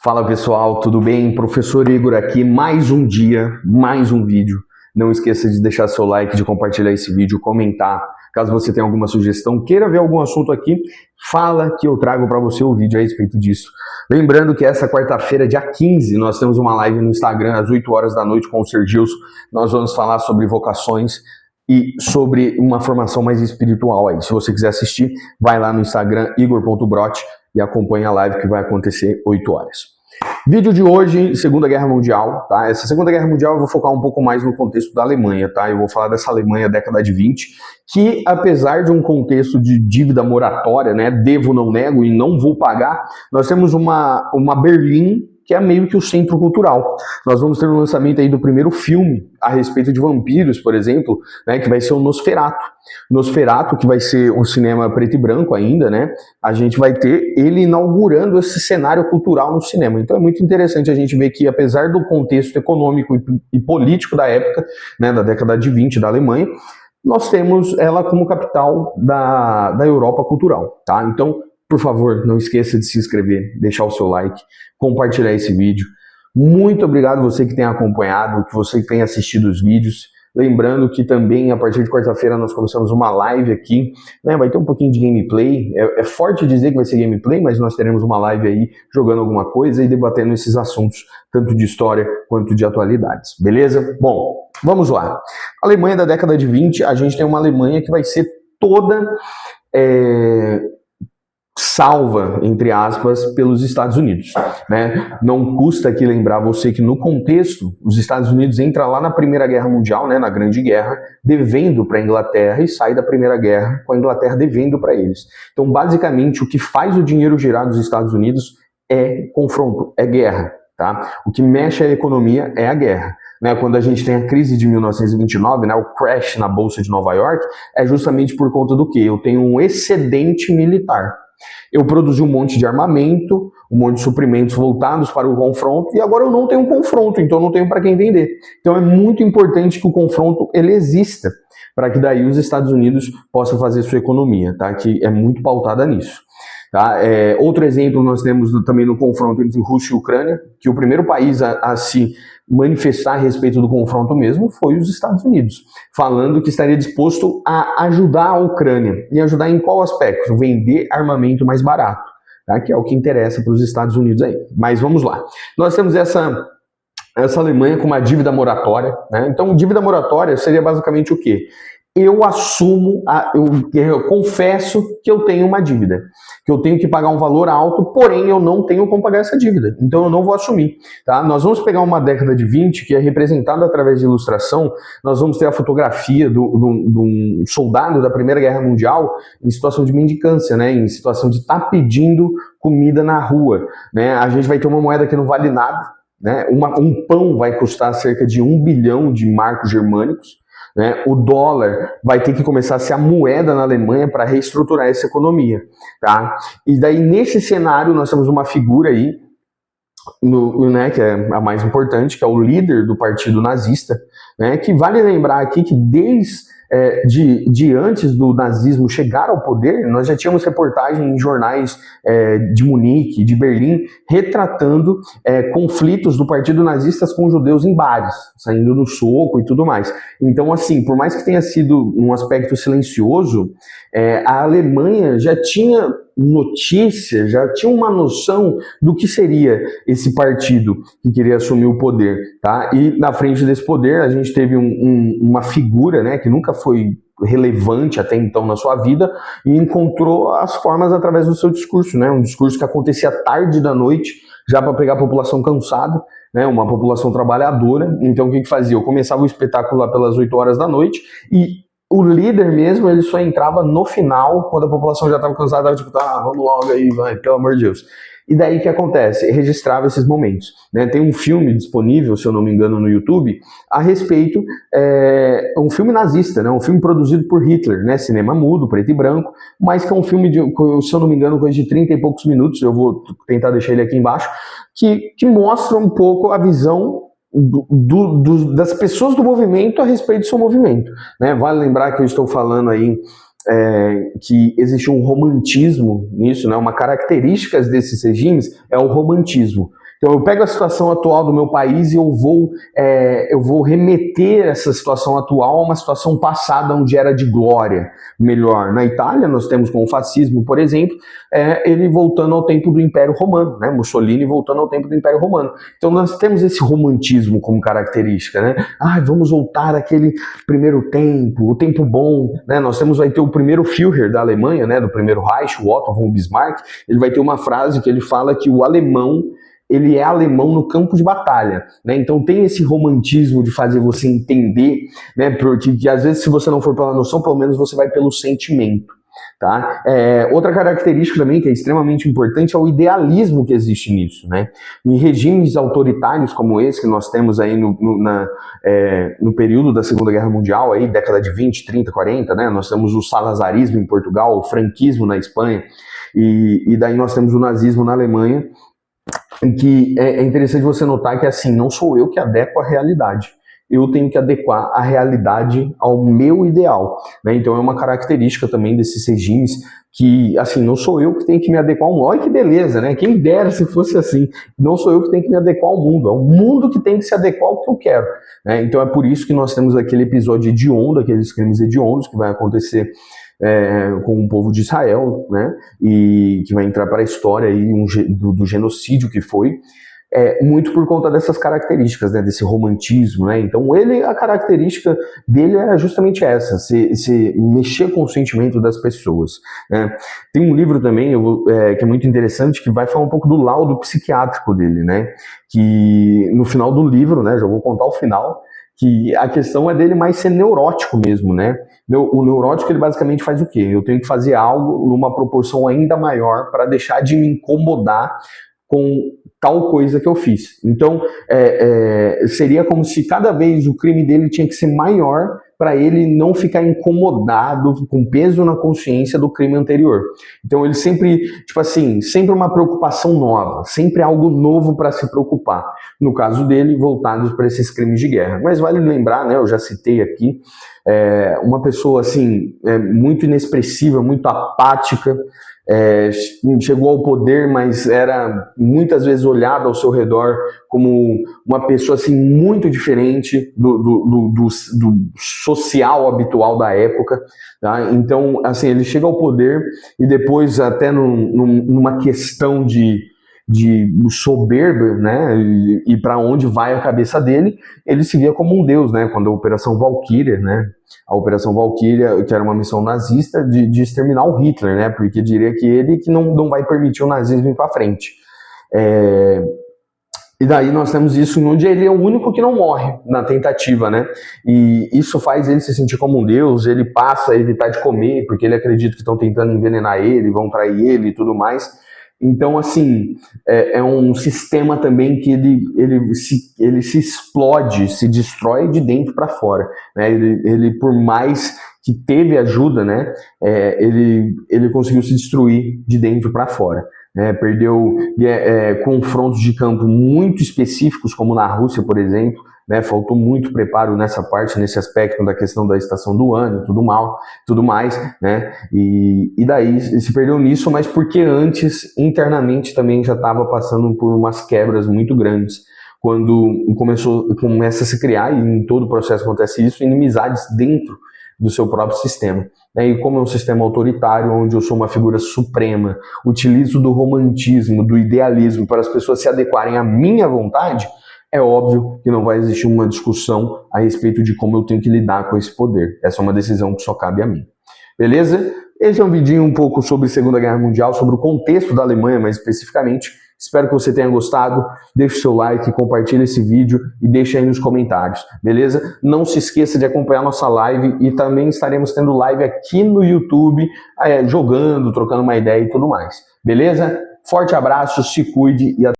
Fala pessoal, tudo bem? Professor Igor aqui, mais um dia, mais um vídeo. Não esqueça de deixar seu like, de compartilhar esse vídeo, comentar. Caso você tenha alguma sugestão, queira ver algum assunto aqui, fala que eu trago para você o vídeo a respeito disso. Lembrando que essa quarta-feira, dia 15, nós temos uma live no Instagram às 8 horas da noite com o Sergilson. Nós vamos falar sobre vocações e sobre uma formação mais espiritual aí. Se você quiser assistir, vai lá no Instagram, igor.brot, e acompanhe a live que vai acontecer 8 horas. Vídeo de hoje, Segunda Guerra Mundial, tá? Essa Segunda Guerra Mundial eu vou focar um pouco mais no contexto da Alemanha, tá? Eu vou falar dessa Alemanha década de 20, que apesar de um contexto de dívida moratória, né, devo, não nego e não vou pagar, nós temos uma Berlim que é meio que o centro cultural. Nós vamos ter o lançamento aí do primeiro filme a respeito de vampiros, por exemplo, né, que vai ser o Nosferatu. Nosferatu, que vai ser um cinema preto e branco ainda, né? A gente vai ter ele inaugurando esse cenário cultural no cinema. Então é muito interessante a gente ver que, apesar do contexto econômico e político da época, né, da década de 20 da Alemanha, nós temos ela como capital da Europa cultural, tá? Então, por favor, não esqueça de se inscrever, deixar o seu like, compartilhar esse vídeo. Muito obrigado você que tem acompanhado, que você que tem assistido os vídeos. Lembrando que também, a partir de quarta-feira, nós começamos uma live aqui, né? Vai ter um pouquinho de gameplay. É forte dizer que vai ser gameplay, mas nós teremos uma live aí jogando alguma coisa e debatendo esses assuntos, tanto de história quanto de atualidades. Beleza? Bom, vamos lá. Alemanha da década de 20, a gente tem uma Alemanha que vai ser toda salva, entre aspas, pelos Estados Unidos, né? Não custa aqui lembrar você que no contexto, os Estados Unidos entram lá na Primeira Guerra Mundial, né, na Grande Guerra, devendo para a Inglaterra e sai da Primeira Guerra com a Inglaterra devendo para eles. Então, basicamente, o que faz o dinheiro girar dos Estados Unidos é confronto, é guerra, tá? O que mexe a economia é a guerra. Né, quando a gente tem a crise de 1929, né, o crash na Bolsa de Nova York, é justamente por conta do quê? Eu tenho um excedente militar. Eu produzi um monte de armamento, um monte de suprimentos voltados para o confronto, e agora eu não tenho um confronto, então eu não tenho para quem vender. Então é muito importante que o confronto ele exista, para que daí os Estados Unidos possam fazer sua economia, tá? Que é muito pautada nisso. Tá? Outro exemplo nós temos também no confronto entre Rússia e Ucrânia, que o primeiro país a se manifestar a respeito do confronto mesmo foi os Estados Unidos, falando que estaria disposto a ajudar a Ucrânia. E ajudar em qual aspecto? Vender armamento mais barato, tá? Que é o que interessa para os Estados Unidos aí. Mas vamos lá. Nós temos essa Alemanha com uma dívida moratória, né? Então, dívida moratória seria basicamente o quê? Eu assumo, eu confesso que eu tenho uma dívida, que eu tenho que pagar um valor alto, porém eu não tenho como pagar essa dívida, então eu não vou assumir, tá? Nós vamos pegar uma década de 20, que é representada através de ilustração, nós vamos ter a fotografia de um soldado da Primeira Guerra Mundial em situação de mendicância, né? Em situação de estar pedindo comida na rua, né? A gente vai ter uma moeda que não vale nada, né? Um pão vai custar cerca de 1 bilhão de marcos germânicos, né? O dólar vai ter que começar a ser a moeda na Alemanha para reestruturar essa economia, tá? E daí, nesse cenário, nós temos uma figura aí, né, que é a mais importante, que é o líder do partido nazista, né, que vale lembrar aqui que desde de antes do nazismo chegar ao poder, nós já tínhamos reportagem em jornais de Munique, de Berlim, retratando conflitos do partido nazista com judeus em bares, saindo no soco e tudo mais. Então, assim, por mais que tenha sido um aspecto silencioso, a Alemanha já tinha notícia, já tinha uma noção do que seria esse partido que queria assumir o poder, tá? E na frente desse poder a gente teve uma figura, né, que nunca foi relevante até então na sua vida e encontrou as formas através do seu discurso, né? Um discurso que acontecia tarde da noite, já para pegar a população cansada, né? Uma população trabalhadora. Então o que fazia? Eu começava o espetáculo lá pelas 8 horas da noite e o líder mesmo, ele só entrava no final, quando a população já estava cansada, estava tipo, vamos logo aí, vai, pelo amor de Deus. E daí o que acontece? Registrava esses momentos, né? Tem um filme disponível, se eu não me engano, no YouTube, a respeito, um filme nazista, né? Um filme produzido por Hitler, né? Cinema mudo, preto e branco, mas que é um filme, se eu não me engano, coisa de 30 e poucos minutos, eu vou tentar deixar ele aqui embaixo, que mostra um pouco a visão das pessoas do movimento a respeito do seu movimento, né? Vale lembrar que eu estou falando aí que existe um romantismo nisso, né? Uma característica desses regimes é o romantismo. Então eu pego a situação atual do meu país e eu vou remeter essa situação atual a uma situação passada onde era de glória. Melhor, na Itália nós temos com o fascismo, por exemplo, ele voltando ao tempo do Império Romano, né? Mussolini voltando ao tempo do Império Romano. Então nós temos esse romantismo como característica, né? Vamos voltar àquele primeiro tempo, o tempo bom, né? Vai ter o primeiro Führer da Alemanha, né? Do primeiro Reich, o Otto von Bismarck. Ele vai ter uma frase que ele fala que o alemão, ele é alemão no campo de batalha, né? Então tem esse romantismo de fazer você entender, né? Porque que, às vezes, se você não for pela noção, pelo menos você vai pelo sentimento, tá? Outra característica também que é extremamente importante é o idealismo que existe nisso, né? Em regimes autoritários como esse que nós temos aí no período da Segunda Guerra Mundial, aí, década de 20, 30, 40, né? Nós temos o salazarismo em Portugal, o franquismo na Espanha, e daí nós temos o nazismo na Alemanha, em que é interessante você notar que assim, não sou eu que adequo a realidade, eu tenho que adequar a realidade ao meu ideal, né? Então é uma característica também desses regimes que, assim, não sou eu que tenho que me adequar ao mundo. Olha que beleza, né? Quem dera se fosse assim. Não sou eu que tenho que me adequar ao mundo, é o mundo que tem que se adequar ao que eu quero, né? Então é por isso que nós temos aquele episódio hediondo, aqueles crimes hediondos que vai acontecer com o povo de Israel, né? E que vai entrar para a história aí do genocídio que foi, muito por conta dessas características, né? Desse romantismo, né? Então a característica dele é justamente essa, se mexer com o sentimento das pessoas, né? Tem um livro também que é muito interessante, que vai falar um pouco do laudo psiquiátrico dele, né? Que no final do livro, né? Já vou contar o final, que a questão é dele mais ser neurótico mesmo, né? O neurótico, ele basicamente faz o quê? Eu tenho que fazer algo numa proporção ainda maior para deixar de me incomodar com tal coisa que eu fiz. Então, seria como se cada vez o crime dele tinha que ser maior para ele não ficar incomodado, com peso na consciência do crime anterior. Então ele sempre, tipo assim, sempre uma preocupação nova, sempre algo novo para se preocupar. No caso dele, voltados para esses crimes de guerra. Mas vale lembrar, né, eu já citei aqui, uma pessoa assim, muito inexpressiva, muito apática, chegou ao poder, mas era muitas vezes olhado ao seu redor como uma pessoa assim muito diferente do social habitual da época, tá? Então, assim, ele chega ao poder e depois até numa questão de soberba, né, e para onde vai a cabeça dele, ele se via como um deus, né, quando a Operação Valkyria, né, a Operação Valkyria, que era uma missão nazista de exterminar o Hitler, né, porque diria que ele que não vai permitir o nazismo ir para frente. E daí nós temos isso onde ele é o único que não morre na tentativa, né? E isso faz ele se sentir como um deus, ele passa a evitar de comer, porque ele acredita que estão tentando envenenar ele, vão trair ele e tudo mais. Então, assim, é um sistema também que ele se explode, se destrói de dentro para fora, né? Ele, por mais que teve ajuda, né? Ele conseguiu se destruir de dentro para fora. Perdeu confrontos de campo muito específicos, como na Rússia, por exemplo, né? Faltou muito preparo nessa parte, nesse aspecto da questão da estação do ano, tudo mais, né? E daí se perdeu nisso, mas porque antes, internamente, também já estava passando por umas quebras muito grandes, quando começa a se criar, e em todo o processo acontece isso, inimizades dentro do seu próprio sistema. E como é um sistema autoritário, onde eu sou uma figura suprema, utilizo do romantismo, do idealismo para as pessoas se adequarem à minha vontade, é óbvio que não vai existir uma discussão a respeito de como eu tenho que lidar com esse poder. Essa é uma decisão que só cabe a mim. Beleza? Esse é um vidinho um pouco sobre a Segunda Guerra Mundial, sobre o contexto da Alemanha mais especificamente. Espero que você tenha gostado. Deixe o seu like, compartilhe esse vídeo e deixe aí nos comentários, beleza? Não se esqueça de acompanhar nossa live e também estaremos tendo live aqui no YouTube, jogando, trocando uma ideia e tudo mais, beleza? Forte abraço, se cuide e até